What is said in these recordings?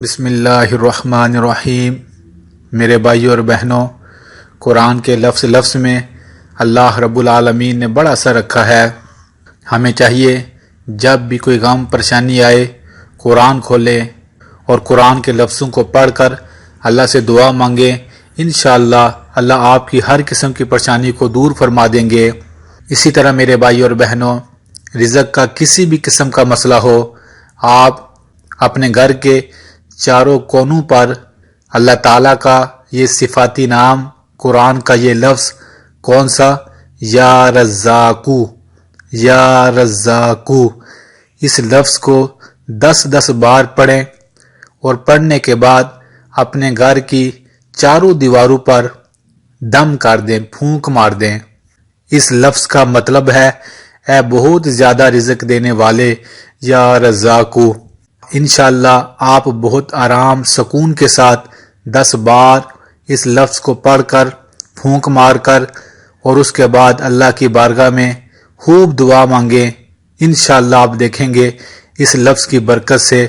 بسم اللہ الرحمن الرحیم۔ میرے بھائیوں اور بہنوں، قرآن کے لفظ لفظ میں اللہ رب العالمین نے بڑا اثر رکھا ہے۔ ہمیں چاہیے جب بھی کوئی غم پریشانی آئے قرآن کھولے اور قرآن کے لفظوں کو پڑھ کر اللہ سے دعا مانگیں۔ انشاءاللہ اللہ آپ کی ہر قسم کی پریشانی کو دور فرما دیں گے۔ اسی طرح میرے بھائیوں اور بہنوں، رزق کا کسی بھی قسم کا مسئلہ ہو، آپ اپنے گھر کے چاروں کونوں پر اللہ تعالیٰ کا یہ صفاتی نام، قرآن کا یہ لفظ کون سا؟ یا رزاقو، یا رزاقو، اس لفظ کو 10 بار پڑھیں اور پڑھنے کے بعد اپنے گھر کی چاروں دیواروں پر دم کر دیں، پھونک مار دیں۔ اس لفظ کا مطلب ہے اے بہت زیادہ رزق دینے والے، یا رزاقو۔ انشاءاللہ آپ بہت آرام سکون کے ساتھ 10 بار اس لفظ کو پڑھ کر، پھونک مار کر، اور اس کے بعد اللہ کی بارگاہ میں خوب دعا مانگیں۔ انشاءاللہ آپ دیکھیں گے اس لفظ کی برکت سے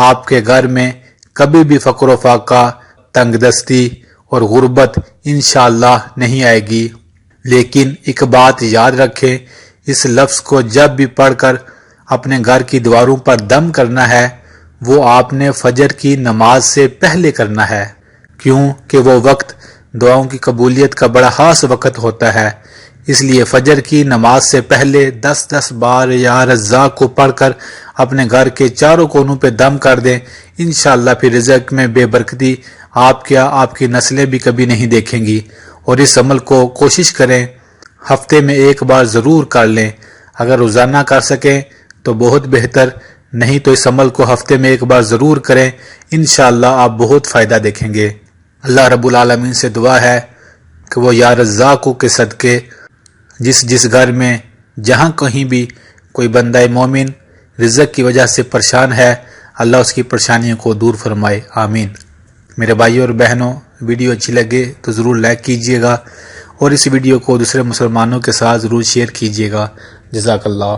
آپ کے گھر میں کبھی بھی فقر و فاقہ، تنگ دستی اور غربت انشاءاللہ نہیں آئے گی۔ لیکن ایک بات یاد رکھیں، اس لفظ کو جب بھی پڑھ کر اپنے گھر کی دیواروں پر دم کرنا ہے، وہ آپ نے فجر کی نماز سے پہلے کرنا ہے، کیوں کہ وہ وقت دعاؤں کی قبولیت کا بڑا خاص وقت ہوتا ہے۔ اس لیے فجر کی نماز سے پہلے 10 بار یا رزاق کو پڑھ کر اپنے گھر کے چاروں کونوں پہ دم کر دیں۔ انشاءاللہ پھر رزق میں بے برکتی آپ کی نسلیں بھی کبھی نہیں دیکھیں گی۔ اور اس عمل کو کوشش کریں ہفتے میں ایک بار ضرور کر لیں۔ اگر روزانہ کر سکیں تو بہت بہتر، نہیں تو اس عمل کو ہفتے میں ایک بار ضرور کریں۔ انشاءاللہ آپ بہت فائدہ دیکھیں گے۔ اللہ رب العالمین سے دعا ہے کہ وہ یا رزاقو کے صدقے جس گھر میں جہاں کہیں بھی کوئی بندہ مومن رزق کی وجہ سے پریشان ہے، اللہ اس کی پریشانیوں کو دور فرمائے، آمین۔ میرے بھائیوں اور بہنوں، ویڈیو اچھی لگے تو ضرور لائک کیجئے گا اور اس ویڈیو کو دوسرے مسلمانوں کے ساتھ ضرور شیئر کیجئے گا۔ جزاک اللہ۔